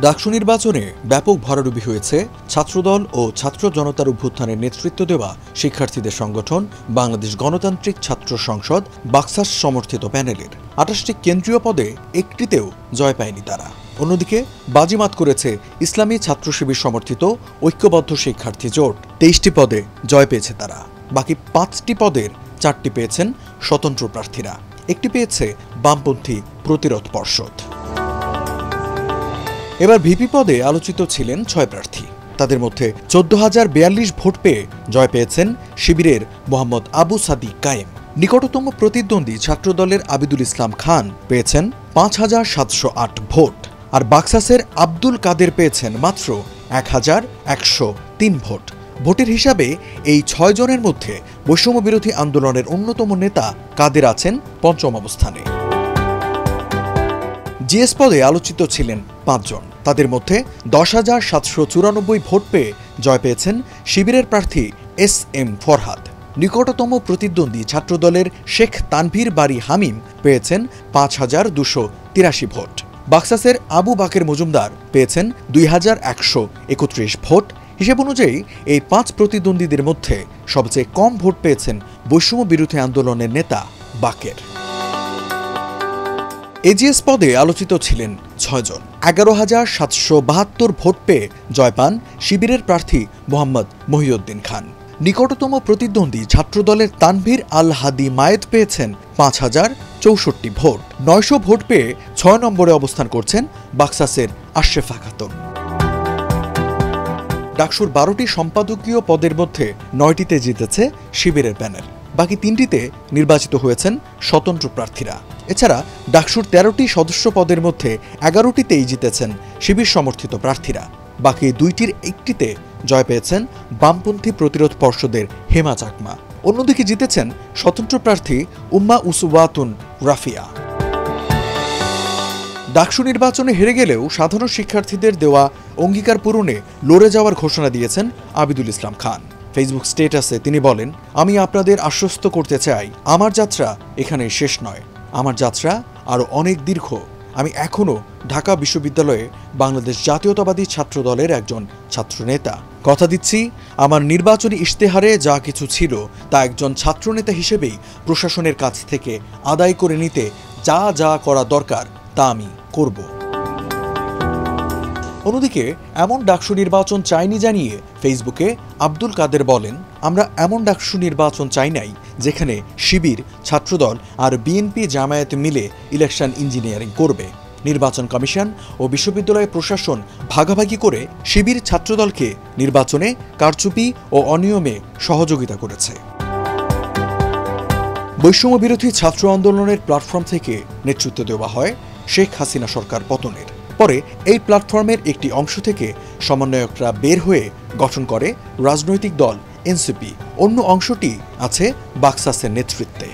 ডাকসু নির্বাচনে ব্যাপক ভরাডুবি হয়েছে ছাত্রদল ও ছাত্র জনতার অভ্যুত্থানের নেতৃত্ব দেওয়া শিক্ষার্থীদের সংগঠন বাংলাদেশ গণতান্ত্রিক ছাত্র সংসদ বাকসাস সমর্থিত প্যানেলের। ২৮টি কেন্দ্রীয় পদে একটিতেও জয় পায়নি তারা। অন্যদিকে বাজিমাত করেছে ইসলামী ছাত্র শিবির সমর্থিত ঐক্যবদ্ধ শিক্ষার্থী জোট। ২৩টি পদে জয় পেয়েছে তারা। বাকি ৫টি পদের ৪টি পেয়েছেন স্বতন্ত্র প্রার্থীরা, একটি পেয়েছে বামপন্থী প্রতিরোধ পর্ষদ। এবার ভিপি পদে আলোচিত ছিলেন ৬ প্রার্থী। তাদের মধ্যে ১৪,০৪২ ভোট পেয়ে জয় পেয়েছেন শিবিরের মোহাম্মদ আবু সাদিক কায়েম। নিকটতম প্রতিদ্বন্দ্বী ছাত্রদলের আবিদুল ইসলাম খান পেয়েছেন ৫,৭০৮ ভোট, আর বাকসাসের আব্দুল কাদের পেয়েছেন মাত্র ১,১০৩ ভোট। ভোটের হিসাবে এই ৬ জনের মধ্যে বৈষম্য বিরোধী আন্দোলনের অন্যতম নেতা কাদের আছেন পঞ্চম অবস্থানে। জিএস পদে আলোচিত ছিলেন ৫ জন। তাদের মধ্যে ১০,৭৯৪ ভোট পেয়ে জয় পেয়েছেন শিবিরের প্রার্থী SM ফরহাদ। নিকটতম প্রতিদ্বন্দ্বী ছাত্রদলের শেখ তানভীর বারী হামিম পেয়েছেন ৫,২৮৩ ভোট। বাকসাসের আবু বাকের মজুমদার পেয়েছেন ২,১৩১ ভোট। হিসেব অনুযায়ী এই ৫ প্রতিদ্বন্দ্বীদের মধ্যে সবচেয়ে কম ভোট পেয়েছেন বৈষম্য বিরোধী আন্দোলনের নেতা বাকের। এজিএস পদে আলোচিত ছিলেন ৬ জন। ১১,৭৭২ ভোট পেয়ে জয় পান শিবিরের প্রার্থী মোহাম্মদ মহিউদ্দিন খান। নিকটতম প্রতিদ্বন্দ্বী ছাত্রদলের তানভীর আল হাদি মায়েদ পেয়েছেন ৫,০৬৪ ভোট। ৯০০ ভোট পেয়ে ৬ নম্বরে অবস্থান করছেন বাকসাসের আশরেফা খাতুন। ডাকসুর ১২টি সম্পাদকীয় পদের মধ্যে ৯টিতে জিতেছে শিবিরের প্যানেল। বাকি ৩টিতে নির্বাচিত হয়েছেন স্বতন্ত্র প্রার্থীরা। এছাড়া ডাকসুর ১৩টি সদস্য পদের মধ্যে ১১টিতেই জিতেছেন শিবির সমর্থিত প্রার্থীরা। বাকি ২টির একটিতে জয় পেয়েছেন বামপন্থী প্রতিরোধ পর্ষদের হেমা চাকমা। অন্যদিকে জিতেছেন স্বতন্ত্র প্রার্থী উম্মা উসওয়াতুন রাফিয়া। ডাকসু নির্বাচনে হেরে গেলেও সাধারণ শিক্ষার্থীদের দেওয়া অঙ্গীকার পূরণে লড়ে যাওয়ার ঘোষণা দিয়েছেন আবিদুল ইসলাম খান। ফেসবুক স্ট্যাটাসে তিনি বলেন, আমি আপনাদের আশ্বস্ত করতে চাই, আমার যাত্রা এখানে শেষ নয়। আমার যাত্রা আরও অনেক দীর্ঘ। আমি এখনও ঢাকা বিশ্ববিদ্যালয়ে বাংলাদেশ জাতীয়তাবাদী ছাত্র দলের একজন ছাত্রনেতা। কথা দিচ্ছি, আমার নির্বাচনী ইশতেহারে যা কিছু ছিল তা একজন ছাত্রনেতা হিসেবেই প্রশাসনের কাছ থেকে আদায় করে নিতে যা যা করা দরকার তা আমি করব। অন্যদিকে এমন ডাকসু নির্বাচন চাইনি জানিয়ে ফেসবুকে আব্দুল কাদের বলেন, আমরা এমন ডাকসু নির্বাচন চাই নাই যেখানে শিবির, ছাত্রদল আর বিএনপি জামায়াত মিলে ইলেকশন ইঞ্জিনিয়ারিং করবে। নির্বাচন কমিশন ও বিশ্ববিদ্যালয় প্রশাসন ভাগাভাগি করে শিবির ছাত্রদলকে নির্বাচনে কারচুপি ও অনিয়মে সহযোগিতা করেছে। বৈষম্য বিরোধী ছাত্র আন্দোলনের প্ল্যাটফর্ম থেকে নেতৃত্ব দেওয়া হয় শেখ হাসিনা সরকার পতনের পরে। এই প্ল্যাটফর্মের একটি অংশ থেকে সমন্বয়করা বের হয়ে গঠন করে রাজনৈতিক দল এনসিপি। অন্য অংশটি আছে বাকসাসের নেতৃত্বে।